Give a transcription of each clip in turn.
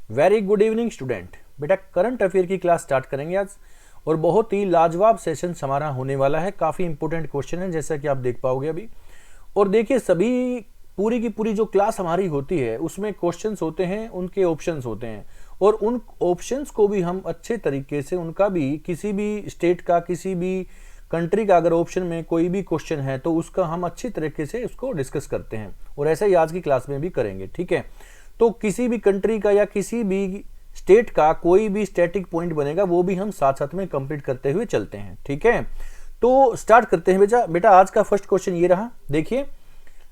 Very good evening student. बेटा current affair की class start करेंगे आज और बहुत ही लाजवाब सेशन हमारा होने वाला है। काफ़ी इंपॉर्टेंट क्वेश्चन है जैसा कि आप देख पाओगे अभी। और देखिए सभी पूरी की पूरी जो क्लास हमारी होती है उसमें क्वेश्चंस होते हैं, उनके ऑप्शंस होते हैं और उन ऑप्शंस को भी हम अच्छे तरीके से उनका भी किसी भी स्टेट का किसी भी कंट्री का अगर ऑप्शन में कोई भी क्वेश्चन है तो उसका हम अच्छी तरीके से उसको डिस्कस करते हैं और ऐसा ही आज की क्लास में भी करेंगे। ठीक है, तो किसी भी कंट्री का या किसी भी स्टेट का कोई भी स्टैटिक पॉइंट बनेगा वो भी हम साथ साथ में कंप्लीट करते हुए चलते हैं। ठीक है, तो स्टार्ट करते हैं बेटा आज का फर्स्ट क्वेश्चन ये रहा। देखिए,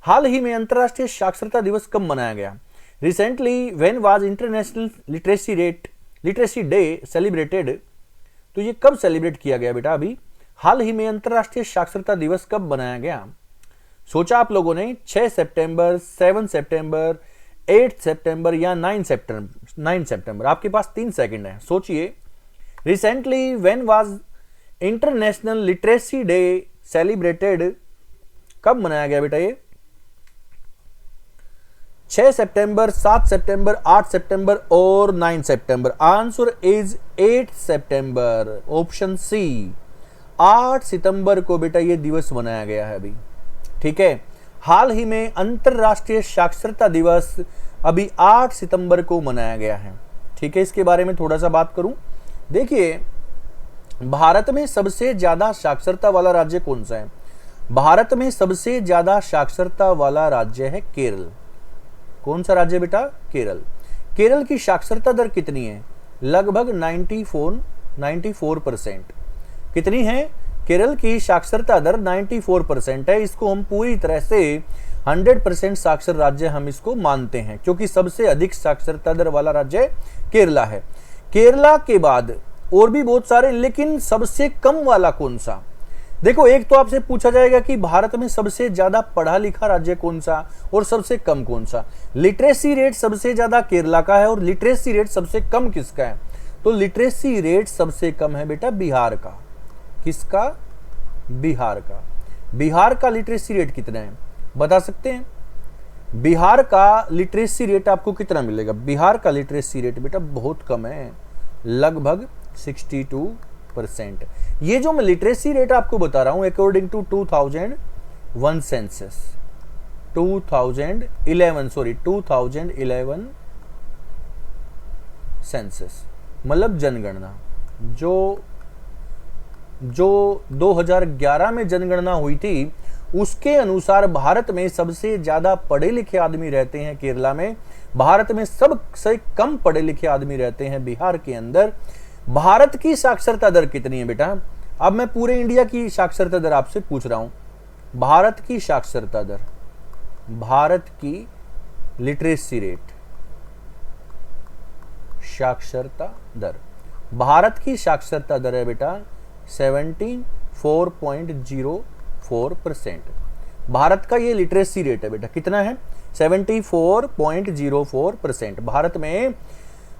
हाल ही में अंतरराष्ट्रीय साक्षरता दिवस कब मनाया गया? Recently when was international literacy day celebrated? तो ये कब सेलिब्रेट किया गया बेटा? अभी हाल ही में अंतरराष्ट्रीय साक्षरता दिवस कब मनाया गया? सोचा आप लोगों ने 6 सितंबर, 7 सितंबर, 8 सितंबर या 9 सितंबर। आपके पास 3 सेकंड है, सोचिए। Recently when was international literacy day celebrated? कब मनाया गया बेटा ये? 6 सितंबर, 7 सितंबर, 8 सितंबर और 9 सितंबर। आंसर इज 8 सितंबर, ऑप्शन सी। 8 सितंबर को बेटा ये दिवस मनाया गया है अभी। ठीक है, हाल ही में अंतरराष्ट्रीय साक्षरता दिवस अभी 8 सितंबर को मनाया गया है। ठीक है, इसके बारे में थोड़ा सा बात करूं। देखिए, भारत में सबसे ज्यादा साक्षरता वाला राज्य कौन सा है? भारत में सबसे ज्यादा साक्षरता वाला राज्य है केरल। कौन सा राज्य बेटा? केरल। केरल की साक्षरता दर कितनी है? लगभग 94%। कितनी है? केरल की साक्षरता दर 94% है। इसको हम पूरी तरह से 100% साक्षर राज्य हम इसको मानते हैं क्योंकि सबसे अधिक साक्षरता दर वाला राज्य केरला है। केरला के बाद और भी बहुत सारे, लेकिन सबसे कम वाला कौन सा? देखो, एक तो आपसे पूछा जाएगा कि भारत में सबसे ज्यादा पढ़ा लिखा राज्य कौन सा और सबसे कम कौन सा। लिटरेसी रेट सबसे ज्यादा केरला का है और लिटरेसी रेट सबसे कम किसका है? तो लिटरेसी रेट सबसे कम है बेटा बिहार का। किसका? बिहार का। बिहार का लिटरेसी रेट कितना है बता सकते हैं? बिहार का लिटरेसी रेट आपको कितना मिलेगा? बिहार का लिटरेसी रेट बेटा बहुत कम है, लगभग 62%। ये जो मैं लिटरेसी रेट आपको बता रहा हूं अकॉर्डिंग टू 2011 सेंसस, 2011 सेंसस मतलब जनगणना। जो 2011 में जनगणना हुई थी उसके अनुसार भारत में सबसे ज्यादा पढ़े लिखे आदमी रहते हैं केरला में। भारत में सबसे कम पढ़े लिखे आदमी रहते हैं बिहार के अंदर। भारत की साक्षरता दर कितनी है बेटा? अब मैं पूरे इंडिया की साक्षरता दर आपसे पूछ रहा हूं। भारत की साक्षरता दर, भारत की लिटरेसी रेट, साक्षरता दर, भारत की साक्षरता दर है बेटा 74.04%। भारत का ये लिटरेसी रेट है बेटा, कितना है? 74.04%। भारत में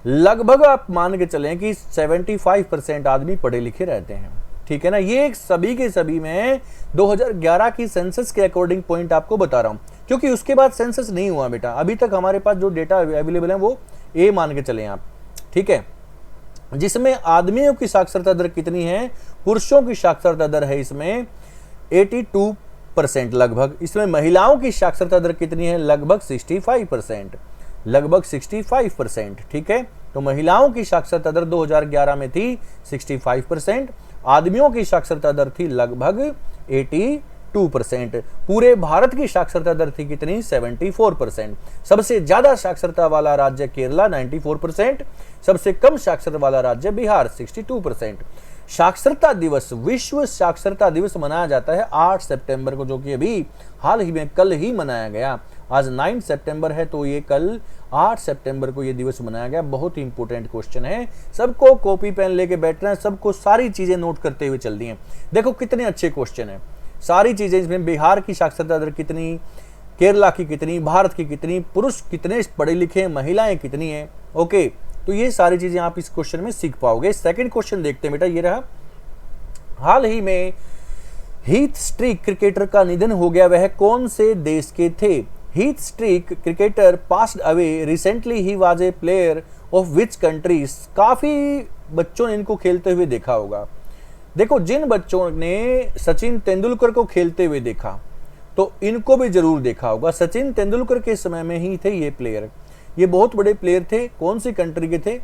लगभग आप मान के चलें कि 75% आदमी पढ़े लिखे रहते हैं। ठीक है ना, ये सभी के सभी में 2011 की सेंसस के अकॉर्डिंग पॉइंट आपको बता रहा हूं क्योंकि उसके बाद सेंसस नहीं हुआ बेटा। अभी तक हमारे पास जो डेटा अवेलेबल है वो ए मान के चलें आप। ठीक है, जिसमें आदमियों की साक्षरता दर कितनी है? पुरुषों की साक्षरता दर है इसमें 82% लगभग। इसमें महिलाओं की साक्षरता दर कितनी है? लगभग 65%, लगभग 65%। ठीक है, तो महिलाओं की साक्षरता दर 2011 में थी 65%, आदमियों की साक्षरता दर थी लगभग 82%। पूरे भारत की साक्षरता दर थी कितनी? 74%। सबसे ज्यादा साक्षरता वाला राज्य केरला 94%, सबसे कम साक्षर वाला राज्य बिहार 62%। साक्षरता दिवस, विश्व साक्षरता दिवस मनाया जाता है 8 सितंबर को, जो कि अभी हाल ही में कल ही मनाया गया। आज 9 सितंबर है तो ये कल 8 सितंबर को ये दिवस मनाया गया। बहुत ही इंपॉर्टेंट क्वेश्चन है, सबको कॉपी पेन लेके बैठना है, सबको सारी चीजें नोट करते हुए चल दी हैं। देखो कितने अच्छे क्वेश्चन है, सारी चीजें इसमें। बिहार की साक्षरता दर कितनी, केरला की कितनी, भारत की कितनी, पुरुष कितने पढ़े लिखे, महिलाएं कितनी हैं। ओके, तो ये सारी चीजें आप इस क्वेश्चन में सीख पाओगे। सेकंड क्वेश्चन देखते हैं बेटा, ये रहा। हाल ही में हीथ स्ट्रीक क्रिकेटर का निधन हो गया, वह कौन से देश के थे? Heath Streak cricketer passed away recently. He was a player of which countries, काफी बच्चों ने इनको खेलते हुए देखा होगा। देखो, जिन बच्चों ने सचिन तेंदुलकर को खेलते हुए देखा तो इनको भी जरूर देखा होगा। सचिन तेंदुलकर के समय में ही थे ये प्लेयर, ये बहुत बड़े प्लेयर थे। कौन सी कंट्री के थे?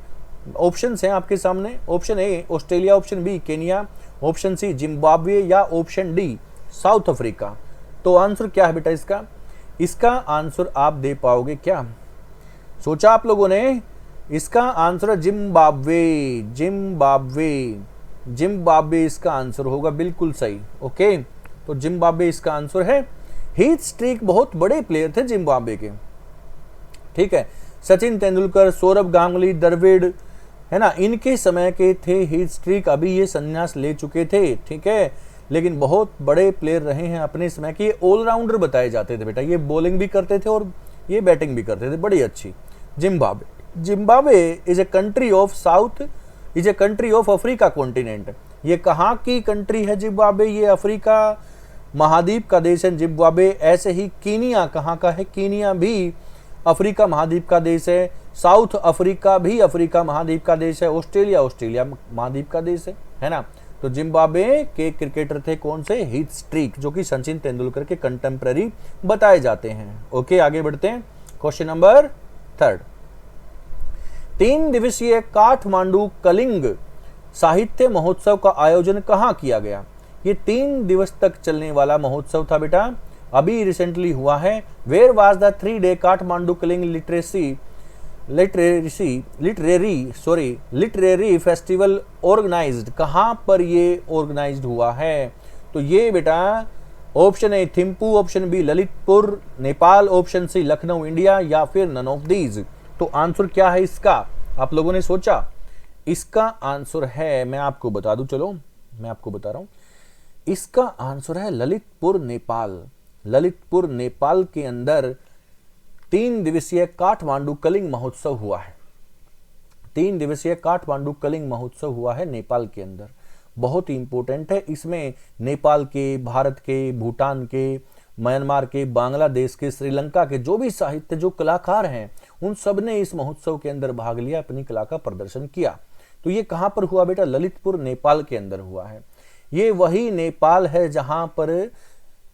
ऑप्शंस हैं आपके सामने। Option A Australia, option B Kenya, option C Zimbabwe या ऑप्शन डी साउथ अफ्रीका। तो आंसर क्या है बेटा इसका? इसका आंसर आप दे पाओगे क्या? सोचा आप लोगों ने? इसका आंसर है जिम्बाब्वे। जिम्बाब्वे, जिम्बाब्वे इसका आंसर होगा, बिल्कुल सही। ओके, तो जिम्बाब्वे इसका आंसर है। हीथ स्ट्रीक, बहुत बड़े प्लेयर थे जिम्बाब्वे के, ठीक है। सचिन तेंदुलकर, सौरभ गांगुली, द्रविड़, है ना, इनके समय के थे हीथ स्ट्रीक। अभी ये संन्यास ले चुके थे, ठीक है, लेकिन बहुत बड़े प्लेयर रहे हैं अपने समय के। ऑलराउंडर बताए जाते थे बेटा, ये बॉलिंग भी करते थे और ये बैटिंग भी करते थे, बड़ी अच्छी। Zimbabwe, Zimbabwe is a country of south, is a country of Africa continent. ये कहाँ की कंट्री है जिम्बाब्वे? ये अफ्रीका महाद्वीप का देश है जिम्बाब्वे। ऐसे ही कीनिया कहाँ का है? कीनिया भी अफ्रीका महाद्वीप का देश है। साउथ अफ्रीका भी अफ्रीका महाद्वीप का देश है। ऑस्ट्रेलिया, ऑस्ट्रेलिया महाद्वीप का देश है ना। तो जिम्बाब्वे के क्रिकेटर थे कौन से? हीथ स्ट्रीक, जो कि सचिन तेंदुलकर के कंटेम्पररी बताए जाते हैं। ओके, आगे बढ़ते हैं। क्वेश्चन नंबर 3, 3 दिवसीय काठमांडू कलिंग साहित्य महोत्सव का आयोजन कहाँ किया गया? ये 3 दिवस तक चलने वाला महोत्सव था बेटा, अभी रिसेंटली हुआ है। Where was the 3-day Kathmandu Kalinga literary festival organised? कहां पर ये ऑर्गेनाइज्ड हुआ है? तो ये बेटा option A Thimphu, option B Lalitpur Nepal, option C Lucknow India या फिर नन ऑफ दीज। तो आंसर क्या है इसका? आप लोगों ने सोचा? इसका आंसर है, मैं आपको बता दूं, चलो मैं आपको बता रहा हूं। इसका आंसर है ललितपुर नेपाल। ललितपुर नेपाल के अंदर 3 दिवसीय काठमांडू कलिंग महोत्सव हुआ है। 3 दिवसीय काठमांडू कलिंग महोत्सव हुआ है नेपाल के अंदर, बहुत ही इंपॉर्टेंट है। इसमें नेपाल के, भारत के, भूटान के, म्यांमार के, बांग्लादेश के, श्रीलंका के जो भी साहित्य, जो कलाकार हैं, उन सब ने इस महोत्सव के अंदर भाग लिया, अपनी कला का प्रदर्शन किया। तो ये कहां पर हुआ बेटा? ललितपुर नेपाल के अंदर हुआ है। ये वही नेपाल है जहां पर,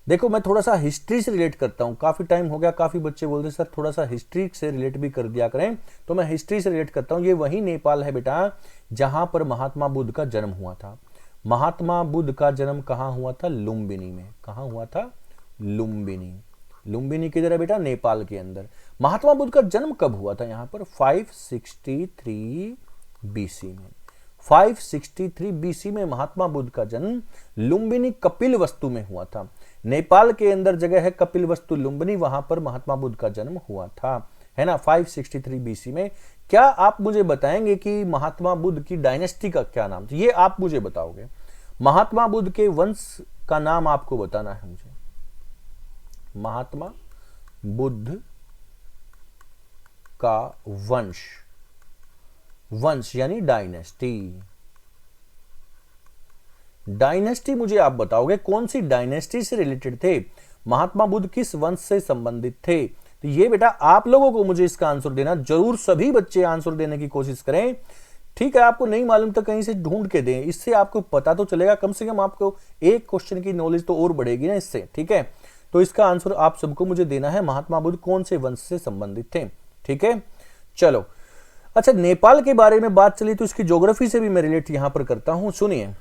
देखो मैं थोड़ा सा हिस्ट्री से रिलेट करता हूं, काफी टाइम हो गया, काफी बच्चे बोलते सर थोड़ा सा हिस्ट्री से रिलेट भी कर दिया करें, तो मैं हिस्ट्री से रिलेट करता हूं। ये वही नेपाल है बेटा जहां पर महात्मा बुद्ध का जन्म हुआ था। महात्मा बुद्ध का जन्म कहां हुआ था? लुम्बिनी में। कहां हुआ था? लुम्बिनी। लुम्बिनी किधर है बेटा? नेपाल के अंदर। महात्मा बुद्ध का जन्म कब हुआ था? यहां पर 563 बीसी में। 563 बीसी में महात्मा बुद्ध का जन्म लुम्बिनी कपिलवस्तु में हुआ था। नेपाल के अंदर जगह है कपिलवस्तु लुम्बिनी, वहां पर महात्मा बुद्ध का जन्म हुआ था, है ना, 563 बीसी में। क्या आप मुझे बताएंगे कि महात्मा बुद्ध की डायनेस्टी का क्या नाम था? ये आप मुझे बताओगे। महात्मा बुद्ध के वंश का नाम आपको बताना है मुझे। महात्मा बुद्ध का वंश, वंश यानी डायनेस्टी। डायनेस्टी मुझे आप बताओगे, कौन सी डायनेस्टी से रिलेटेड थे? महात्मा बुद्ध किस वंश से संबंधित थे? तो ये बेटा आप लोगों को मुझे इसका आंसर देना, जरूर सभी बच्चे आंसर देने की कोशिश करें, ठीक है। आपको नहीं मालूम तो कहीं से ढूंढ के दें, इससे आपको पता तो चलेगा, कम से कम आपको एक क्वेश्चन की नॉलेज तो और बढ़ेगी ना इससे, ठीक है। तो इसका आंसर आप सबको मुझे देना है, महात्मा बुद्ध कौन से वंश से संबंधित थे, ठीक है। चलो, अच्छा नेपाल के बारे में बात चली तो इसकी ज्योग्राफी से भी मैं रिलेट यहां पर करता हूं, सुनिए।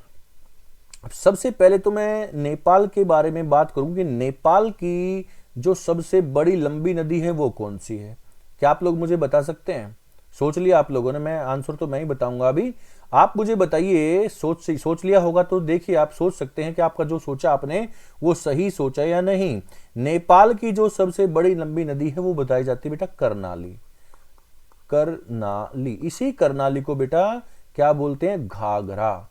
सबसे पहले तो मैं नेपाल के बारे में बात करूं कि नेपाल की जो सबसे बड़ी लंबी नदी है वो कौन सी है? क्या आप लोग मुझे बता सकते हैं? सोच लिया आप लोगों ने? मैं आंसर तो मैं ही बताऊंगा अभी, आप मुझे बताइए। सोच लिया होगा तो देखिए आप सोच सकते हैं कि आपका जो सोचा आपने वो सही सोचा या नहीं। नेपाल की जो सबसे बड़ी लंबी नदी है वो बताई जाती है बेटा कर्णाली। कर्णाली, इसी कर्णाली को बेटा क्या बोलते हैं? घाघरा।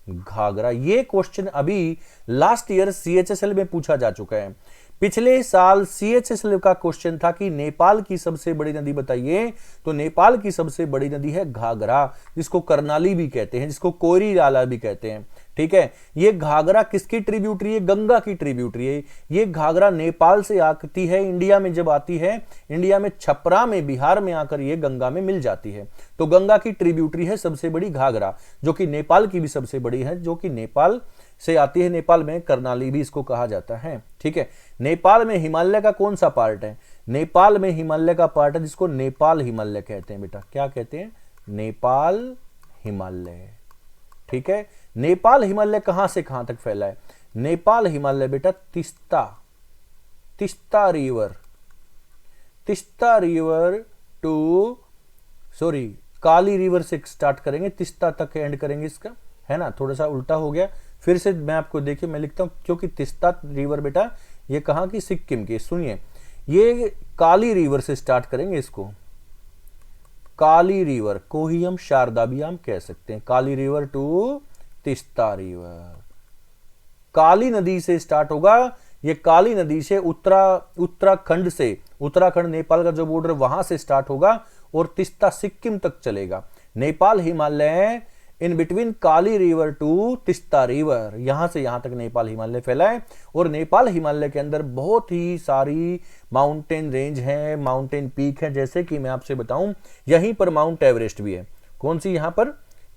घाघरा। ये क्वेश्चन अभी लास्ट ईयर CHSL में पूछा जा चुका है। पिछले साल CHSL का क्वेश्चन था कि नेपाल की सबसे बड़ी नदी बताइए, तो नेपाल की सबसे बड़ी नदी है घाघरा, जिसको कर्नाली भी कहते हैं, जिसको कोइरी नाला भी कहते हैं। ठीक है, ये घाघरा किसकी ट्रिब्यूटरी है? गंगा की ट्रिब्यूटरी है। ये घाघरा नेपाल से आती है, इंडिया में जब आती है, इंडिया में छपरा में, बिहार में आकर ये गंगा में मिल जाती है। तो गंगा की ट्रिब्यूटरी है सबसे बड़ी घाघरा, जो कि नेपाल की भी सबसे बड़ी है, जो कि नेपाल से आती है। नेपाल में कर्नाली भी इसको कहा जाता है। ठीक है, नेपाल में हिमालय का कौन सा पार्ट है? नेपाल में हिमालय का पार्ट है जिसको नेपाल हिमालय कहते हैं। बेटा क्या कहते हैं? नेपाल हिमालय। ठीक है, नेपाल हिमालय कहां से कहां तक फैला है? नेपाल हिमालय बेटा Teesta river to Kali river से स्टार्ट करेंगे, तिस्ता तक एंड करेंगे इसका, है ना। थोड़ा सा उल्टा हो गया, फिर से मैं आपको देखिए मैं लिखता हूं, क्योंकि तिस्ता रिवर बेटा ये कहां की? सिक्किम की। सुनिए, ये काली रिवर से स्टार्ट करेंगे इसको, काली रिवर को ही हम शारदा भी हम कह सकते हैं। काली रिवर टू तिस्ता रिवर, काली नदी से स्टार्ट होगा। ये काली नदी से उत्तराखंड से, उत्तराखंड नेपाल का जो बॉर्डर वहां से स्टार्ट होगा और तिस्ता सिक्किम तक चलेगा। Nepal Himalaya in between Kali river to Teesta river, यहां से यहां तक नेपाल हिमालय फैला है। और नेपाल हिमालय के अंदर बहुत ही सारी माउंटेन रेंज है, माउंटेन पीक है। जैसे कि मैं आपसे बताऊं, यहीं पर माउंट एवरेस्ट भी है। कौन सी?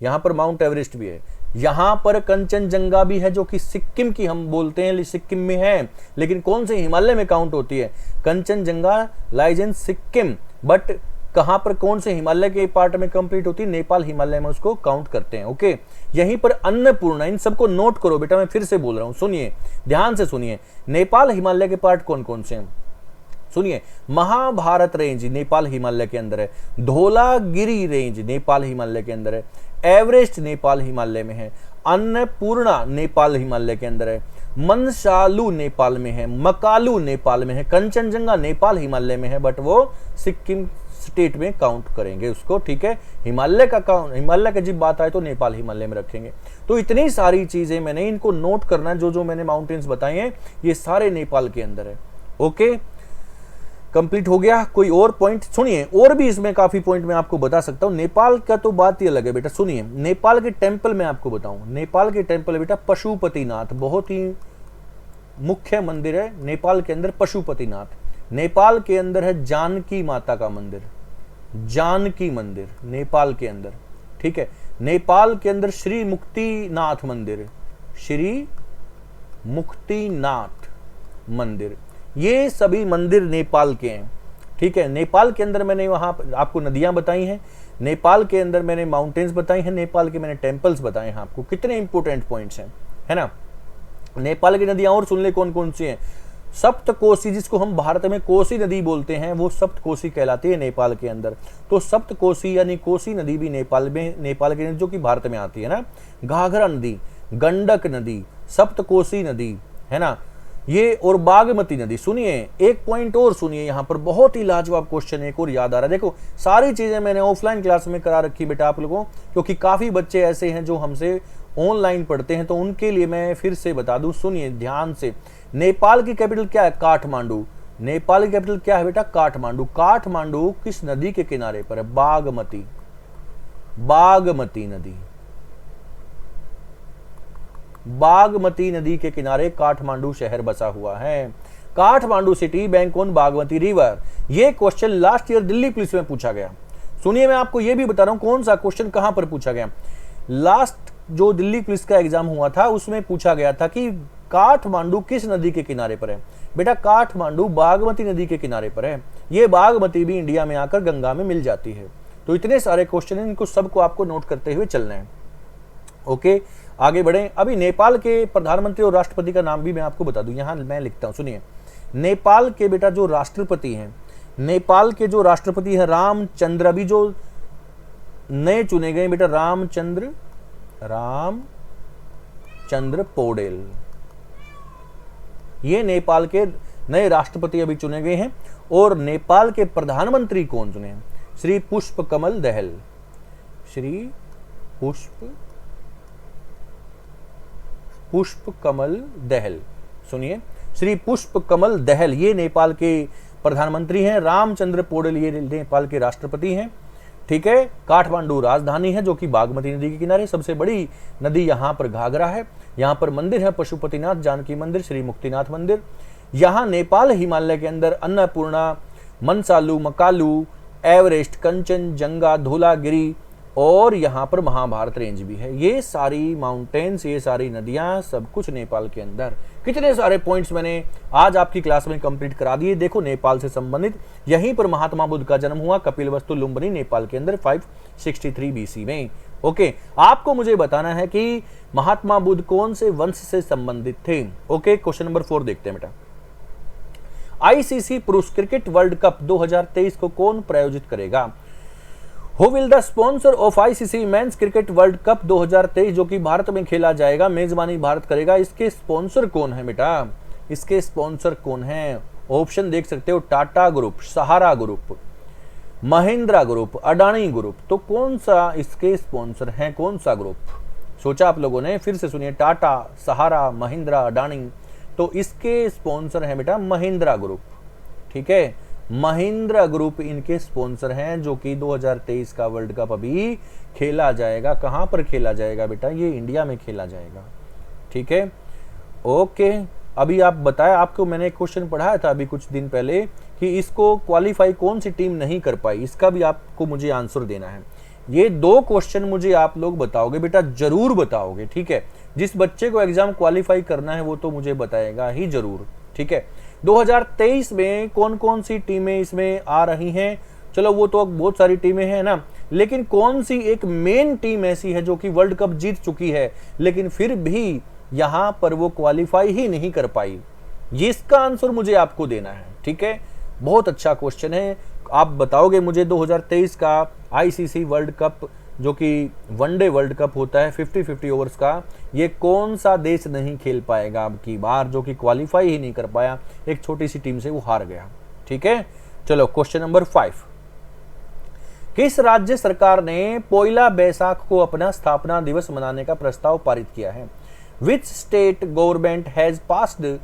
यहां पर माउंट एवरेस्ट भी है। यहां पर कंचनजंगा भी है, जो कि सिक्किम की हम बोलते हैं, सिक्किम में है, लेकिन कौन से हिमालय में काउंट होती है? Kanchenjunga lies in Sikkim, but कहां पर, कौन से हिमालय के पार्ट में कंप्लीट होती है? नेपाल हिमालय में उसको काउंट करते हैं। ओके, यहीं पर अन्नपूर्णा, इन सबको नोट करो बेटा, मैं फिर से बोल रहा हूं, सुनिए, ध्यान से सुनिए। नेपाल हिमालय के पार्ट कौन कौन से हैं? सुनिए, महाभारत रेंज नेपाल हिमालय के अंदर है, धौलागिरी रेंज नेपाल हिमालय के अंदर है, एवरेस्ट नेपाल हिमालय में है, अन्नपूर्णा नेपाल हिमालय के अंदर है, मनसालू नेपाल में है, मकालू नेपाल में है, कंचनजंगा नेपाल हिमालय में है, बट वो सिक्किम स्टेट में काउंट करेंगे उसको। ठीक है, हिमालय की जब बात आए तो नेपाल हिमालय में रखेंगे। तो इतनी सारी चीजें मैंने इनको नोट करना, जो मैंने माउंटेन्स बताए हैं ये सारे नेपाल के अंदर है। ओके, कंप्लीट हो गया। कोई और पॉइंट? सुनिए, और भी इसमें काफी पॉइंट मैं आपको बता सकता हूं। नेपाल का तो बात ही अलग है बेटा। सुनिए, नेपाल के टेंपल मैं आपको बताऊं, नेपाल के टेंपल है बेटा पशुपतिनाथ, बहुत ही मुख्य मंदिर है नेपाल के अंदर पशुपतिनाथ। नेपाल के अंदर है जानकी माता का मंदिर, जानकी मंदिर नेपाल के अंदर। ठीक है, नेपाल के अंदर श्री मुक्तिनाथ मंदिर, श्री मुक्तिनाथ मंदिर, ये सभी मंदिर नेपाल के हैं। ठीक है, नेपाल के अंदर मैंने वहां आपको नदियां बताई हैं, नेपाल के अंदर मैंने माउंटेन्स बताई हैं, नेपाल के मैंने टेंपल्स बताए हैं आपको। कितने इंपोर्टेंट पॉइंट्स हैं, है ना। नेपाल की नदियां और सुन ले कौन कौन सी हैं। सप्तकोसी, जिसको हम भारत में कोसी नदी बोलते हैं, वो सप्तकोसी कहलाती है नेपाल के अंदर। तो सप्तकोसी यानी कोसी नदी भी नेपाल के, जो कि भारत में आती है ना। घाघरा नदी, गंडक नदी, सप्तकोसी नदी, है ना, ये, और बागमती नदी। सुनिए, एक पॉइंट और सुनिए, यहाँ पर बहुत ही लाजवाब क्वेश्चन एक और याद आ रहा है। देखो, सारी चीजें मैंने ऑफलाइन क्लास में करा रखी बेटा आप लोगों, क्योंकि काफी बच्चे ऐसे हैं जो हमसे ऑनलाइन पढ़ते हैं, तो उनके लिए मैं फिर से बता दूं। सुनिए ध्यान से, नेपाल की कैपिटल क्या है? काठमांडू। नेपाल की कैपिटल क्या है बेटा? काठमांडू। काठमांडू किस नदी के किनारे पर है? बागमती, बागमती नदी, बागमती नदी के किनारे काठमांडू शहर बसा हुआ है। Kathmandu city bank on Bagmati river. यह question last year Delhi police में पूछा गया। सुनिए, मैं आपको यह भी बता रहा हूं कौन सा क्वेश्चन कहां पर पूछा गया। लास्ट जो दिल्ली पुलिस का एग्जाम हुआ था उसमें पूछा गया था कि काठमांडू किस नदी के किनारे पर है। बेटा काठमांडू बागमती नदी के किनारे पर है। यह बागमती भी इंडिया में आकर गंगा में मिल जाती है। तो इतने सारे क्वेश्चन हैं, इनको सबको आपको नोट करते हुए चलना है। ओके, आगे बढ़े। अभी नेपाल के प्रधानमंत्री और राष्ट्रपति का नाम भी मैं आपको बता दूं, यहां मैं लिखता हूं। सुनिए, नेपाल के बेटा जो राष्ट्रपति हैं, नेपाल के जो राष्ट्रपति हैं रामचंद्र, अभी जो नए चुने गए बेटा रामचंद्र पौडेल, ये नेपाल के नए राष्ट्रपति अभी चुने गए हैं। और नेपाल के प्रधानमंत्री कौन चुने हैं? श्री पुष्पकमल दहल, श्री पुष्पकमल दहल। सुनिए, श्री पुष्प कमल दहल ये नेपाल के प्रधानमंत्री हैं। रामचंद्र पौडेल ये नेपाल के राष्ट्रपति हैं। ठीक है, काठमांडू राजधानी है जो कि बागमती नदी के किनारे, सबसे बड़ी नदी यहाँ पर घाघरा है। यहाँ पर मंदिर है पशुपतिनाथ जानकी मंदिर, श्री मुक्तिनाथ मंदिर। यहाँ नेपाल हिमालय के अंदर अन्नपूर्णा, मनसालू, मकालू, एवरेस्ट, कंचनजंगा, धौलागिरी और यहाँ पर महाभारत रेंज भी है। ये सारी माउंटेन्स, ये सारी नदियाँ, सब कुछ नेपाल के अंदर। कितने सारे पॉइंट्स मैंने आज आपकी क्लास में कंप्लीट करा दिए। देखो, नेपाल से संबंधित यहीं पर महात्मा बुद्ध का जन्म हुआ, कपिलवस्तु लुम्बिनी नेपाल के अंदर 563 BC में। ओके, आपको मुझे बताना है कि महात्मा बुद्ध कौन से वंश से संबंधित थे। ओके, क्वेश्चन नंबर 4 देखते हैं बेटा। आईसीसी पुरुष क्रिकेट वर्ल्ड कप 2023 को कौन प्रायोजित करेगा? Who will the sponsor of ICC men's cricket world cup 2023 जो कि भारत में खेला जाएगा, मेजबानी भारत करेगा, इसके स्पॉन्सर कौन है बेटा? इसके स्पॉन्सर कौन है? ऑप्शन देख सकते हो, Tata group, Sahara group, Mahindra group, Adani group. तो कौन सा इसके स्पॉन्सर हैं, कौन सा ग्रुप? सोचा आप लोगों ने? फिर से सुनिए, टाटा, सहारा, महिंद्रा, अडानी। तो इसके स्पॉन्सर हैं बेटा महिंद्रा ग्रुप। ठीक है, महिंद्रा ग्रुप इनके स्पॉन्सर हैं जो कि 2023 का वर्ल्ड कप अभी खेला जाएगा। कहां पर खेला जाएगा बेटा? ये इंडिया में खेला जाएगा। ठीक है, ओके। अभी आप बताया, आपको मैंने एक क्वेश्चन पढ़ाया था अभी कुछ दिन पहले कि इसको क्वालिफाई कौन सी टीम नहीं कर पाई, इसका भी आपको मुझे आंसर देना है। ये 2 क्वेश्चन मुझे आप लोग बताओगे बेटा, जरूर बताओगे। ठीक है, जिस बच्चे को एग्जाम क्वालिफाई करना है वो तो मुझे बताएगा ही जरूर। ठीक है, 2023 में कौन कौन सी टीमें इसमें आ रही हैं? चलो, वो तो बहुत सारी टीमें हैं ना, लेकिन कौन सी एक मेन टीम ऐसी है जो कि वर्ल्ड कप जीत चुकी है लेकिन फिर भी यहां पर वो क्वालिफाई ही नहीं कर पाई? इसका आंसर मुझे आपको देना है। ठीक है, बहुत अच्छा क्वेश्चन है। आप बताओगे मुझे 2023 का आईसीसी वर्ल्ड कप जो कि वनडे वर्ल्ड कप होता है 50-50 ओवर्स का, ये कौन सा देश नहीं खेल पाएगा अब की बार, जो कि क्वालिफाई ही नहीं कर पाया, एक छोटी सी टीम से वो हार गया। ठीक है, चलो क्वेश्चन नंबर 5। किस राज्य सरकार ने पोइला बैसाख को अपना स्थापना दिवस मनाने का प्रस्ताव पारित किया है? Which state government has passed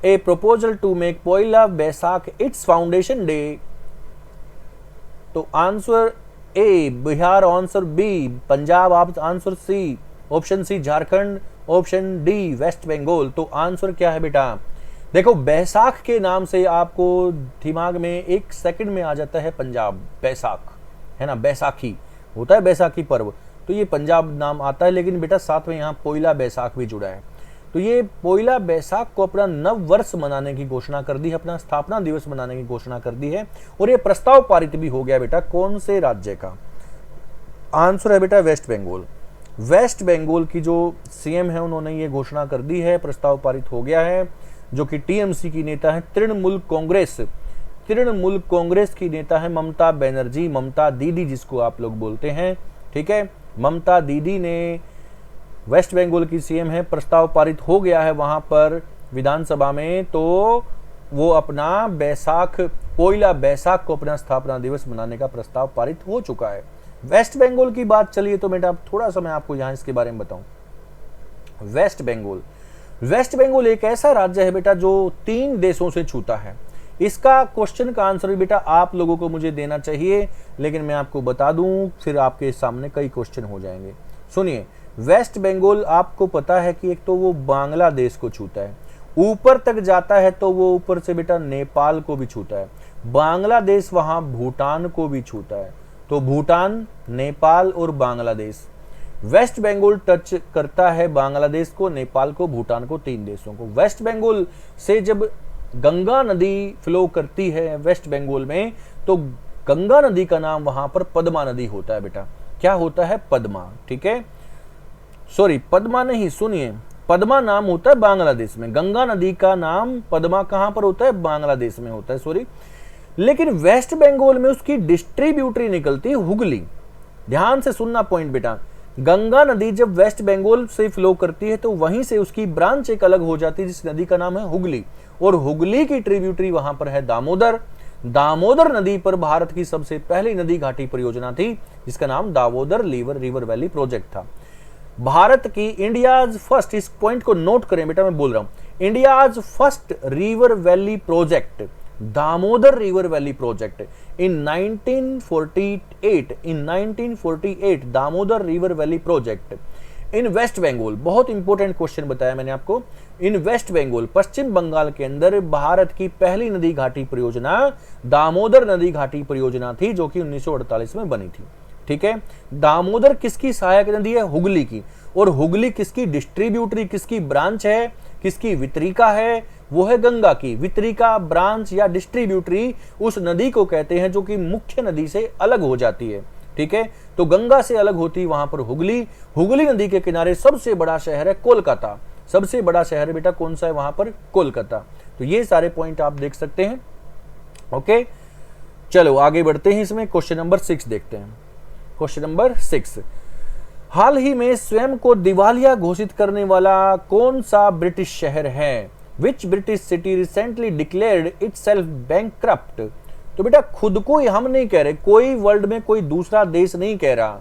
a proposal to make Poila Baisakh its foundation day? तो answer A Bihar, answer B Punjab, आप answer C, option C Jharkhand, option D West Bengal. तो आंसर क्या है बेटा? देखो, बैसाख के नाम से आपको दिमाग में एक सेकंड में आ जाता है पंजाब, बैसाख है ना, बैसाखी होता है, बैसाखी पर्व, तो ये पंजाब नाम आता है। लेकिन बेटा साथ में यहाँ पोइला बैसाख भी जुड़ा है। तो ये पोइला बैसाख को अपना नव वर्ष मनाने की घोषणा कर दी है, अपना स्थापना दिवस मनाने की घोषणा कर दी है, और ये प्रस्ताव पारित भी हो गया बेटा। कौन से राज्य का? आंसर है बेटा वेस्ट बंगाल। वेस्ट बंगाल की जो सीएम है उन्होंने ये घोषणा कर दी है, प्रस्ताव पारित हो गया है, जो कि टीएमसी की नेता है, तृणमूल कांग्रेस की नेता है ममता बनर्जी, ममता दीदी जिसको आप लोग बोलते हैं। ठीक है, ममता दीदी ने वेस्ट बंगाल की सीएम है, प्रस्ताव पारित हो गया है वहां पर विधानसभा में। तो वो अपना बैसाख, पोइला बैसाख को अपना स्थापना दिवस मनाने का प्रस्ताव पारित हो चुका है। वेस्ट बंगाल की बात चलिए तो बेटा थोड़ा सा मैं आपको यहां इसके बारे में बताऊं। वेस्ट बंगाल एक ऐसा राज्य है बेटा जो 3 देशों से छूता है। इसका क्वेश्चन का आंसर भी बेटा आप लोगों को मुझे देना चाहिए, लेकिन मैं आपको बता दूं फिर आपके सामने कई क्वेश्चन हो जाएंगे। सुनिए, वेस्ट बंगाल आपको पता है कि एक तो वो बांग्लादेश को छूता है, ऊपर तक जाता है तो वो ऊपर से बेटा नेपाल को भी छूता है, बांग्लादेश वहां भूटान को भी छूता है। तो भूटान, नेपाल और बांग्लादेश, वेस्ट बंगाल टच करता है बांग्लादेश को, नेपाल को, भूटान को, 3 देशों को। वेस्ट बंगाल से जब गंगा नदी फ्लो करती है वेस्ट बंगाल में, तो गंगा नदी का नाम वहां पर पद्मा नदी होता है बेटा। क्या होता है? पद्मा। ठीक है, सॉरी पद्मा नहीं, सुनिए, पद्मा नाम होता है बांग्लादेश में, गंगा नदी का नाम पद्मा कहां पर होता है? बांग्लादेश में होता है, सॉरी। लेकिन वेस्ट बंगाल में उसकी डिस्ट्रीब्यूटरी निकलती है हुगली। ध्यान से सुनना पॉइंट बेटा, गंगा नदी जब वेस्ट बंगाल से फ्लो करती है तो वहीं से उसकी ब्रांच एक अलग हो जाती है जिस नदी का नाम है हुगली, और हुगली की ट्रिब्यूटरी वहां पर है दामोदर। दामोदर नदी पर भारत की सबसे पहली नदी घाटी परियोजना थी जिसका नाम दामोदर रिवर वैली प्रोजेक्ट था। भारत की इंडियाज फर्स्ट, इस पॉइंट को नोट करें बेटा, मैं बोल रहा हूं, India's first river valley project, Damodar river valley project in 1948 Damodar river valley project in West Bengal. बहुत इंपॉर्टेंट क्वेश्चन बताया मैंने आपको। In West Bengal, Paschim Bengal के अंदर भारत की पहली नदी घाटी परियोजना दामोदर नदी घाटी परियोजना थी, जो कि 1948 में बनी थी। ठीक है, दामोदर किसकी सहायक नदी है? हुगली की। और हुगली किसकी डिस्ट्रीब्यूटरी, किसकी ब्रांच है, किसकी वितरिका है? वो है गंगा की। वितरिका, ब्रांच या डिस्ट्रीब्यूटरी उस नदी को कहते हैं जो कि मुख्य नदी से अलग हो जाती है। ठीक है, तो गंगा से अलग होती वहां पर हुगली। हुगली नदी के किनारे सबसे बड़ा शहर है कोलकाता। सबसे बड़ा शहर बेटा कौन सा है वहां पर? कोलकाता। तो ये सारे पॉइंट आप देख सकते हैं। ओके, चलो आगे बढ़ते हैं। इसमें क्वेश्चन नंबर 6 देखते हैं। क्वेश्चन नंबर 6, हाल ही में स्वयं को दिवालिया घोषित करने वाला कौन सा ब्रिटिश शहर है? विच British city recently declared itself bankrupt? तो बेटा खुद को ही हम नहीं कह रहे, कोई वर्ल्ड में कोई दूसरा देश नहीं कह रहा,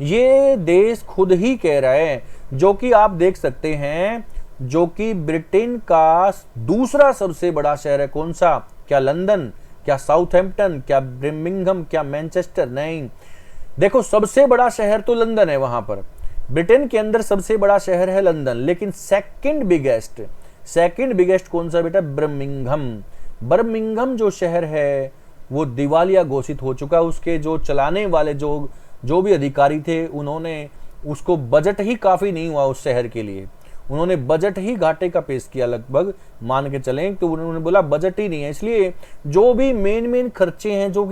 ये देश खुद ही कह रहा है, जो कि आप देख सकते हैं, जो कि ब्रिटेन का दूसरा सबसे बड़ा शहर है। कौन सा? क्या लंदन, क्या साउथहैम्पटन, क्या बर्मिंघम, क्या मैनचेस्टर? नहीं, देखो सबसे बड़ा शहर तो लंदन है। वहां पर ब्रिटेन के अंदर सबसे बड़ा शहर है लंदन, लेकिन सेकंड बिगेस्ट कौन सा बेटा? बर्मिंघम। बर्मिंघम जो शहर है वो दिवालिया घोषित हो चुका। उसके जो चलाने वाले जो भी अधिकारी थे, उन्होंने उसको बजट ही काफी नहीं हुआ उस शहर के लिए, उन्होंने बजट ही घाटे का पेश किया लगभग, मान के चलें तो उन्होंने बोला बजट ही नहीं है, इसलिए जो भी मेन खर्चे हैं, जो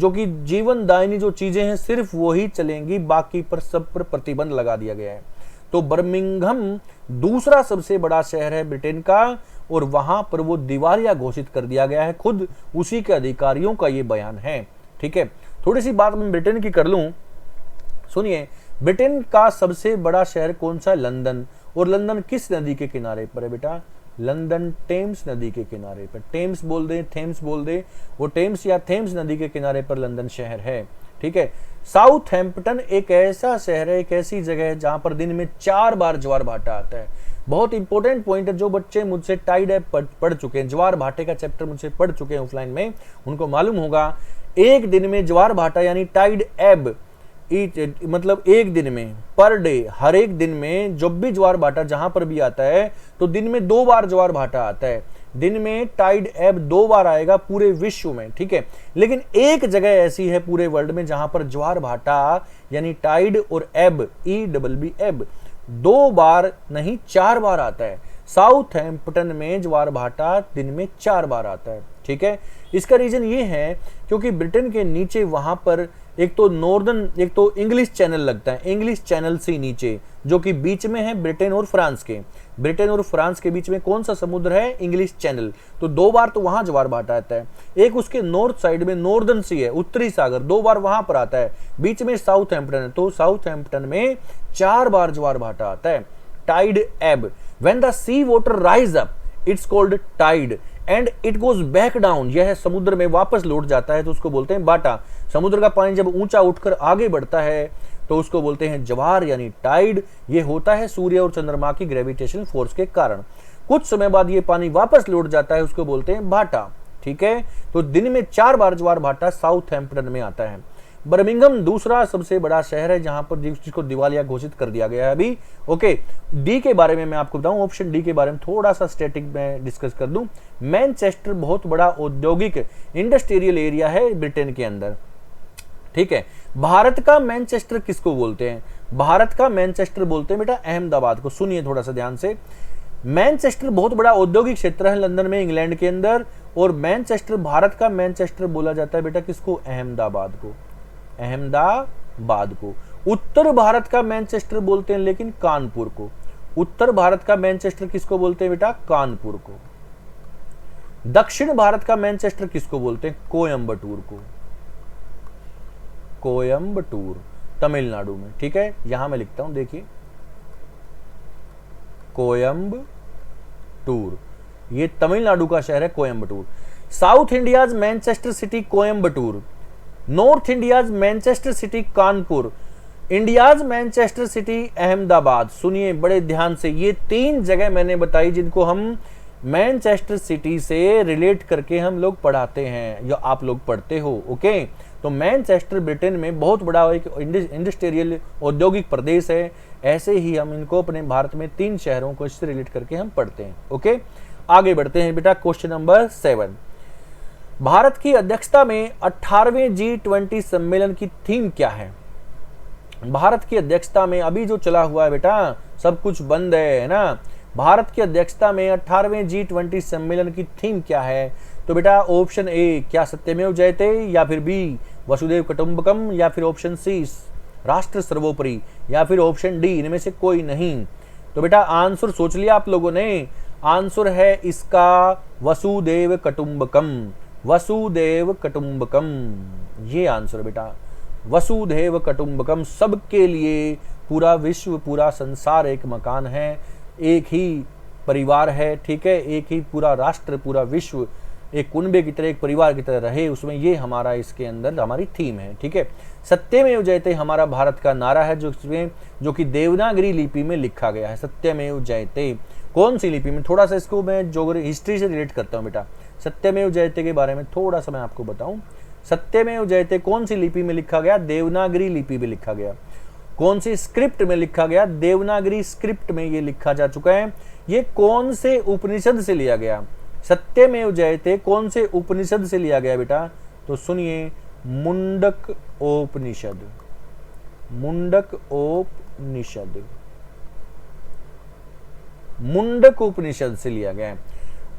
कि जीवन दायिनी जो चीजें हैं, सिर्फ वो ही चलेंगी, बाकी पर सब पर प्रतिबंध लगा दिया गया है। तो बर्मिंघम दूसरा सबसे बड़ा शहर है ब्रिटेन का, और वहां पर वो दिवालिया घोषित कर दिया गया है, खुद उसी के अधिकारियों का ये बयान है। ठीक है, थोड़ी सी बात मैं ब्रिटेन की कर लूं, सुनिए। ब्रिटेन का सबसे बड़ा शहर कौन सा है? लंदन। और लंदन किस नदी के किनारे पर है बेटा? लंदन टेम्स नदी के किनारे पर। टेम्स बोल दे, थेम्स बोल दे, वो टेम्स या थेम्स नदी के किनारे पर लंदन शहर है। ठीक है, साउथहैम्पटन एक ऐसा शहर है, एक ऐसी जगह है जहां पर दिन में 4 बार ज्वार भाटा आता है। बहुत इंपॉर्टेंट पॉइंट है, जो बच्चे मुझसे टाइड ऐप पढ़ चुके हैं, ज्वार भाटे का चैप्टर मुझसे पढ़ चुके हैं ऑफलाइन में, उनको मालूम होगा एक दिन में ज्वार भाटा यानी टाइड एब, मतलब एक दिन में, पर डे, हर एक दिन में जब भी ज्वार भाटा जहां पर भी आता है तो दिन में 2 बार ज्वार भाटा आता है। दिन में टाइड एब 2 बार आएगा पूरे विश्व में। ठीक है, लेकिन एक जगह ऐसी है पूरे वर्ल्ड में जहां पर ज्वार भाटा यानी टाइड और एब, EBB एब 2 बार नहीं 4 बार आता है। साउथहैम्पटन में ज्वार भाटा दिन में 4 बार आता है। ठीक है, इसका रीजन ये है क्योंकि ब्रिटेन के नीचे वहां पर एक तो इंग्लिश चैनल लगता है, इंग्लिश चैनल से नीचे, जो कि बीच में है ब्रिटेन और फ्रांस के बीच में कौन सा समुद्र है? English channel. तो 2 बार तो वहां ज्वार भाटा आता है। एक उसके नॉर्थ साइड में नॉर्दर्न सी है, उत्तरी सागर, 2 बार वहां पर आता है। बीच में साउथहैम्पटन है, तो साउथहैम्पटन में 4 बार ज्वार भाटा आता है। Tide ebb, when the sea water rise up it's called tide and it goes back down, यह समुद्र में वापस लौट जाता है तो उसको बोलते हैं बाटा। समुद्र का पानी जब ऊंचा उठकर आगे बढ़ता है तो उसको बोलते हैं ज्वार यानी टाइड। ये होता है सूर्य और चंद्रमा की ग्रेविटेशनल फोर्स के कारण। कुछ समय बाद ये पानी वापस लौट जाता है, उसको बोलते हैं भाटा। ठीक है, तो दिन में 4 बार ज्वार भाटा साउथहैम्पटन में आता है। बर्मिंघम दूसरा सबसे बड़ा शहर है जहां पर जिसको दिवालिया घोषित कर दिया गया है अभी। ओके, डी के बारे में मैं आपको बताऊं, ऑप्शन डी के बारे में थोड़ा सा स्टैटिक में डिस्कस कर दूं। मैनचेस्टर बहुत बड़ा औद्योगिक इंडस्ट्रियल एरिया है ब्रिटेन के अंदर। ठीक है, भारत का मैनचेस्टर किसको बोलते हैं? भारत का मैनचेस्टर बोलते हैं बेटा अहमदाबाद को। सुनिए थोड़ा सा ध्यान से, मैनचेस्टर बहुत बड़ा औद्योगिक क्षेत्र है लंदन में, इंग्लैंड के अंदर, और मैनचेस्टर, भारत का मैनचेस्टर बोला जाता है बेटा किसको? अहमदाबाद को। अहमदाबाद को। उत्तर भारत का मैनचेस्टर बोलते हैं लेकिन कानपुर को। उत्तर भारत का मैनचेस्टर किसको बोलते हैं बेटा? कानपुर को। दक्षिण भारत का मैनचेस्टर किसको बोलते हैं? कोयम्बटूर को। कोयम्बटूर तमिलनाडु में। ठीक है, यहां मैं लिखता हूं, देखिए कोयम्बटूर, ये तमिलनाडु का शहर है Coimbatore. South India's Manchester city Coimbatore, north India's Manchester city Kanpur, India's Manchester city, Ahmedabad. सुनिए बड़े ध्यान से, ये 3 जगह मैंने बताई जिनको हम मैनचेस्टर सिटी से रिलेट करके हम लोग पढ़ाते हैं या आप लोग पढ़ते हो। ओके, तो मैनचेस्टर ब्रिटेन में बहुत बड़ा एक इंडस्ट्रियल औद्योगिक प्रदेश है। ऐसे ही हम इनको अपने भारत में 3 शहरों को इससे रिलेट करके हम पढ़ते हैं। ओके, आगे बढ़ते हैं बेटा। क्वेश्चन नंबर 7, भारत की अध्यक्षता में 18वें G20 सम्मेलन की थीम क्या है? भारत की अध्यक्षता में अभी जो चला हुआ है बेटा, सब कुछ बंद है ना। भारत की अध्यक्षता में 18वें G20 सम्मेलन की थीम क्या है? तो बेटा ऑप्शन ए, क्या सत्यमेव जयते, या फिर बी, वसुदेव कुटुंबकम, या फिर ऑप्शन सी, राष्ट्र सर्वोपरि, या फिर ऑप्शन डी, इनमें से कोई नहीं। तो बेटा आंसर सोच लिया आप लोगों ने? आंसर है इसका वसुदेव कुटुंबकम। वसुदेव कुटुंबकम, ये आंसर बेटा, वसुधैव कुटुंबकम। सबके लिए पूरा विश्व, पूरा संसार एक मकान है, एक ही परिवार है, ठीक है, एक ही पूरा राष्ट्र, पूरा विश्व एक कुनबे की तरह, एक परिवार की तरह रहे, उसमें ये हमारा इसके अंदर हमारी थीम है। ठीक है, सत्यमेव जयते हमारा भारत का नारा है, जो कि देवनागरी लिपि में लिखा गया है। सत्यमेव जयते कौन सी लिपि में? थोड़ा सा इसको मैं ज्योग्राफी हिस्ट्री से रिलेट करता हूँ बेटा। सत्यमेव जयते के बारे में थोड़ा सा मैं आपको बताऊं। सत्यमेव जयते कौन सी लिपि में लिखा गया? देवनागरी लिपि में लिखा गया। कौन सी स्क्रिप्ट में लिखा गया? देवनागरी स्क्रिप्ट में ये लिखा जा चुका है। ये कौन से उपनिषद से लिया गया? सत्यमेव जयते कौन से उपनिषद से लिया गया बेटा? तो सुनिए, मुंडक उपनिषद। मुंडक उपनिषद, मुंडक उपनिषद से लिया गया है।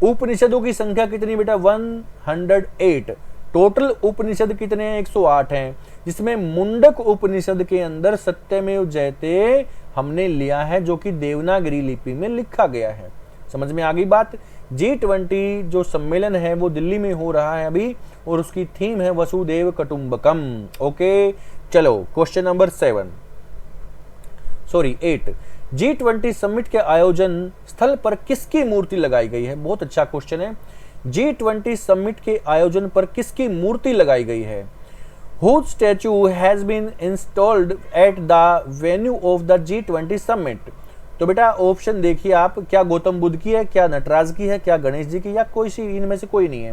उपनिषदों की संख्या कितनी बेटा? 108। टोटल उपनिषद कितने हैं? 108 हैं, जिसमें मुंडक उपनिषद के अंदर सत्यमेव जयते हमने लिया है, जो कि देवनागरी लिपि में लिखा गया है। समझ में आ गई बात? G20 जो सम्मेलन है वो दिल्ली में हो रहा है अभी, और उसकी थीम है वसुधैव कुटुंबकम। ओके, चलो क्वेश्चन नंबर 8। G20 समिट के आयोजन स्थल पर किसकी मूर्ति लगाई गई है? बहुत अच्छा क्वेश्चन है। G20 समिट के आयोजन पर किसकी मूर्ति लगाई गई है? Whose statue has been installed at the venue of the G20 summit? तो बेटा ऑप्शन देखिए आप, क्या गौतम बुद्ध की है, क्या नटराज की है, क्या गणेश जी की, या कोई सी इनमें से कोई नहीं है।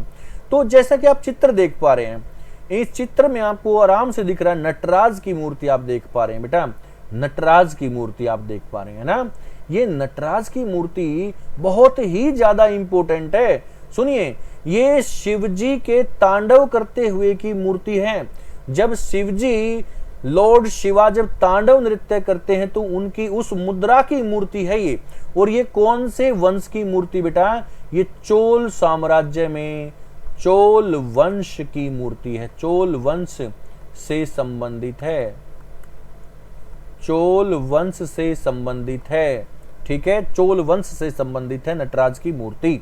तो जैसा कि आप चित्र देख पा रहे हैं, इस चित्र में आपको आराम से दिख रहा है नटराज की मूर्ति आप देख पा रहे हैं बेटा। नटराज की मूर्ति आप देख पा रहे हैं ना। ये नटराज की मूर्ति बहुत ही ज्यादा इंपॉर्टेंट है। सुनिए, ये शिवजी के तांडव करते हुए की मूर्ति है। जब शिवजी, लॉर्ड शिवा जब तांडव नृत्य करते हैं तो उनकी उस मुद्रा की मूर्ति है ये। और ये कौन से वंश की मूर्ति बेटा? ये चोल साम्राज्य में चोल वंश की मूर्ति है। चोल वंश से संबंधित है। चोल वंश से संबंधित है। ठीक है, चोल वंश से संबंधित है नटराज की मूर्ति।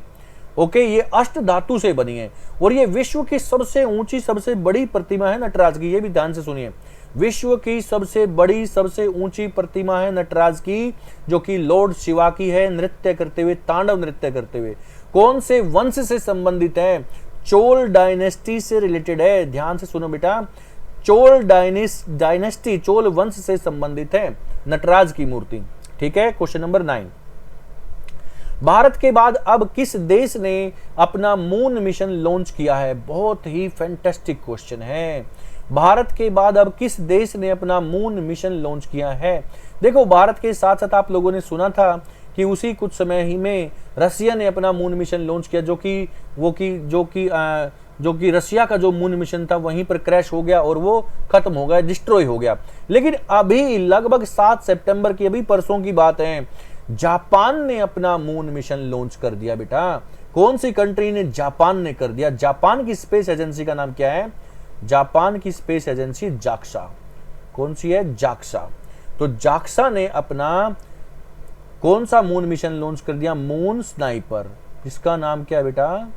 ओके, ये अष्ट धातु से बनी है और ये विश्व की सबसे ऊंची, सबसे बड़ी प्रतिमा है नटराज की। ये भी ध्यान से सुनिए, विश्व की सबसे बड़ी, सबसे ऊंची प्रतिमा है नटराज की, जो कि लॉर्ड शिवा की है, नृत्य करते हुए, तांडव नृत्य करते हुए। कौन से वंश से संबंधित है? चोल डायनेस्टी से रिलेटेड है। ध्यान से सुनो बेटा, चोल डायनेस्टी, चोल वंश से संबंधित है नटराज की मूर्ति। ठीक है, क्वेश्चन नंबर 9। भारत के बाद अब किस देश ने अपना मून मिशन लॉन्च किया है? बहुत ही फैंटास्टिक क्वेश्चन है। भारत के बाद अब किस देश ने अपना मून मिशन लॉन्च किया है? देखो, भारत के साथ साथ आप लोगों ने सुना था कि उसी कुछ समय ही में रसिया ने अपना मून मिशन लॉन्च किया, जो कि रसिया का जो मून मिशन था वहीं पर क्रैश हो गया और वो खत्म हो गया, डिस्ट्रॉय हो गया। लेकिन अभी लगभग 7 सितंबर की, अभी परसों की बात है, जापान ने अपना मून मिशन लॉन्च कर दिया बेटा। कौन सी कंट्री ने? जापान ने कर दिया। जापान की स्पेस एजेंसी का नाम क्या है? जापान की स्पेस एजेंसी जाक्सा। कौन सी है? जाक्सा। तो जाक्सा ने अपना कौन सा मून मिशन लॉन्च कर दिया? Moon sniper. इसका नाम क्या है बेटा?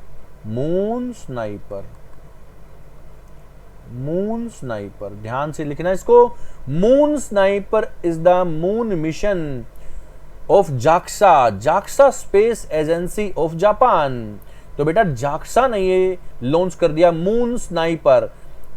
Moon sniper. मून स्नाइपर, ध्यान से लिखना इसको। Moon sniper is the moon mission of JAXA, JAXA space agency of Japan. तो बेटा जाक्सा ने ये लॉन्च कर दिया मून स्नाइपर।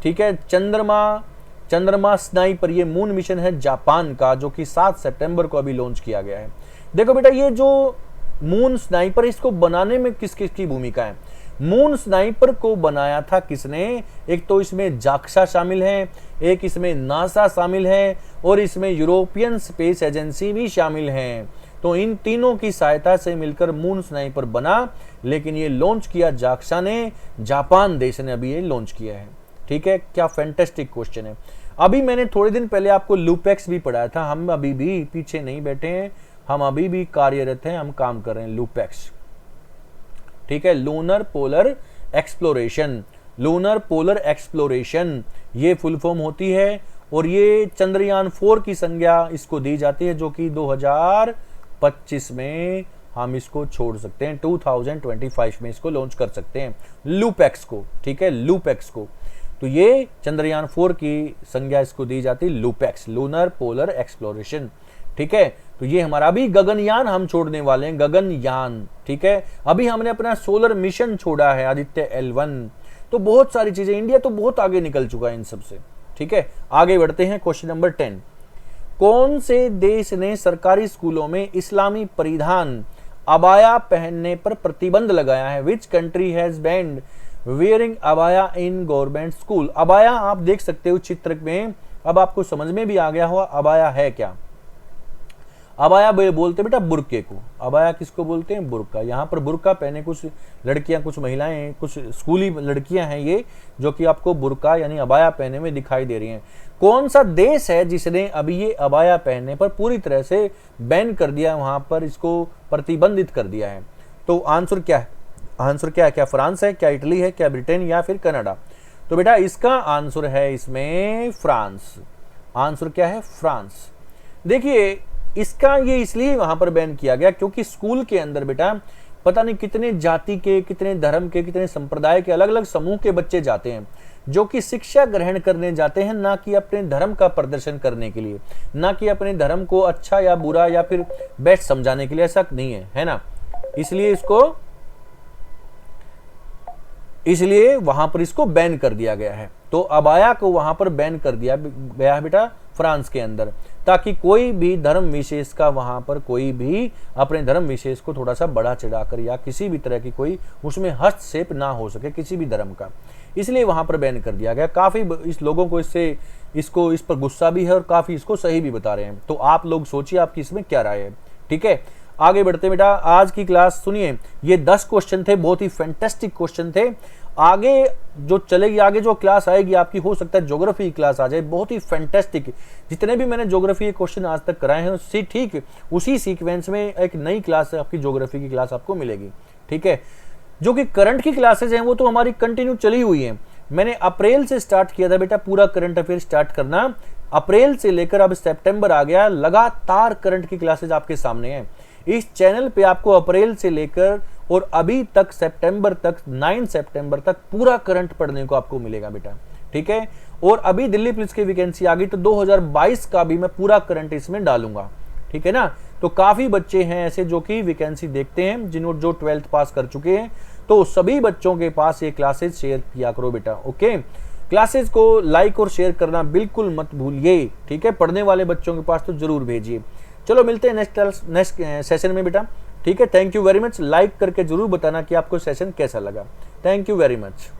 ठीक है, चंद्रमा चंद्रमा स्नाइपर, ये मून मिशन है जापान का, जो कि 7 सितंबर को अभी लॉन्च किया गया है। देखो बेटा, ये जो मून स्नाइपर, इसको बनाने में किस किस की भूमिका है? मून स्नाइपर को बनाया था किसने? एक तो इसमें जाक्सा शामिल है, एक इसमें नासा शामिल है, और इसमें यूरोपियन स्पेस एजेंसी भी शामिल है। तो इन तीनों की सहायता से मिलकर मून स्नाइपर बना, लेकिन ये लॉन्च किया जाक्सा ने, जापान देश ने अभी ये लॉन्च किया है। ठीक है, क्या फैंटास्टिक क्वेश्चन है। अभी मैंने थोड़े दिन पहले आपको लूपेक्स भी पढ़ाया था। हम अभी भी पीछे नहीं बैठे हैं, हम अभी भी कार्यरत हैं, हम काम कर रहे हैं। लूपेक्स, ठीक है, lunar polar exploration. Lunar polar exploration ये फुल फॉर्म होती है, और ये चंद्रयान 4 की संज्ञा इसको दी जाती है, जो कि 2025 में हम इसको छोड़ सकते हैं, 2025 में इसको लॉन्च कर सकते हैं, लूपेक्स को। ठीक है, लूपेक्स को। तो ये चंद्रयान 4 की संज्ञा इसको दी जाती है, लूपेक्स, लूनर पोलर एक्सप्लोरेशन। ठीक है, तो ये हमारा अभी गगनयान हम छोड़ने वाले हैं, गगनयान। ठीक है, अभी हमने अपना सोलर मिशन छोड़ा है, आदित्य L1। तो बहुत सारी चीजें, इंडिया तो बहुत आगे निकल चुका है इन सबसे। ठीक है, आगे बढ़ते हैं। क्वेश्चन नंबर 10, कौन से देश ने सरकारी स्कूलों में इस्लामी परिधान अबाया पहनने पर प्रतिबंध लगाया है? Which country has banned wearing abaya in government school? Abaya आप देख सकते हो चित्र में, अब आपको समझ में भी आ गया होगा अबाया है क्या। अबाया बोलते बेटा बुर्के को। अबाया किसको बोलते हैं? बुर्का। यहाँ पर बुर्का पहने कुछ लड़कियां, कुछ महिलाएं, कुछ स्कूली लड़कियां हैं ये, जो कि आपको बुर्का यानी अबाया पहने में दिखाई दे रही हैं। कौन सा देश है जिसने अभी ये अबाया पहनने पर पूरी तरह से बैन कर दिया, वहां पर इसको प्रतिबंधित कर दिया है? तो आंसर क्या है? आंसर क्या है? क्या फ्रांस है, क्या इटली है, क्या ब्रिटेन, या फिर कनाडा? तो बेटा इसका आंसर है इसमें फ्रांस। आंसर क्या है? फ्रांस। देखिए, इसका ये इसलिए वहां पर बैन किया गया क्योंकि स्कूल के अंदर बेटा पता नहीं कितने जाति के, कितने धर्म के, कितने संप्रदाय के अलग अलग समूह के बच्चे जाते हैं, जो कि शिक्षा ग्रहण करने जाते हैं, ना कि अपने धर्म का प्रदर्शन करने के लिए, ना कि अपने धर्म को अच्छा या बुरा या फिर बेस्ट समझाने के लिए। ऐसा नहीं है, है ना? इसलिए वहां पर इसको बैन कर दिया गया है। तो अबाया को वहां पर बैन कर दिया गया है बेटा फ्रांस के अंदर, ताकि कोई भी धर्म विशेष का वहां पर कोई भी अपने धर्म विशेष को थोड़ा सा बढ़ा चढ़ाकर या किसी भी तरह की कोई उसमें हस्तक्षेप ना हो सके किसी भी धर्म का, इसलिए वहां पर बैन कर दिया गया। काफी इस लोगों को इस पर गुस्सा भी है और काफी इसको सही भी बता रहे हैं। तो आप लोग सोचिए आपकी इसमें क्या राय है। ठीक है, आगे बढ़ते बेटा। आज की क्लास सुनिए, ये 10 क्वेश्चन थे, बहुत ही फैंटास्टिक क्वेश्चन थे। आगे जो चलेगी, आगे जो क्लास आएगी आपकी, हो सकता है ज्योग्राफी की क्लास आ जाए, बहुत ही फैंटास्टिक। जितने भी मैंने ज्योग्राफी के क्वेश्चन आज तक कराए हैं उससे ठीक उसी सीक्वेंस में एक नई क्लास आपकी ज्योग्राफी की क्लास आपको मिलेगी। ठीक है, जो कि करंट की क्लासेज हैं वो तो हमारी कंटिन्यू चली हुई हैं। मैंने अप्रैल से स्टार्ट किया था बेटा पूरा करंट अफेयर स्टार्ट करना, अप्रैल से लेकर अब सितंबर आ गया, लगातार करंट की क्लासेज आपके सामने हैं। इस चैनल पे आपको अप्रैल से लेकर और अभी तक सितंबर तक, 9 सितंबर तक पूरा करंट पढ़ने को आपको मिलेगा बेटा। ठीक है, और अभी दिल्ली पुलिस की वैकेंसी आ गई तो 2022 का भी मैं पूरा करंट इसमें डालूंगा। ठीक है ना? तो काफी बच्चे हैं ऐसे जो कि वैकेंसी देखते हैं, जिन्होंने जो 12th पास कर चुके हैं, तो सभी बच्चों के पास ये क्लासेज शेयर किया करो बेटा। ओके, क्लासेज को लाइक और शेयर करना बिल्कुल मत भूलिए। ठीक है, पढ़ने वाले बच्चों के पास तो जरूर भेजिए। चलो मिलते हैं नेक्स्ट सेशन में बेटा। ठीक है, thank you very much. Like करके जरूर बताना कि आपको सेशन कैसा लगा। Thank you very much.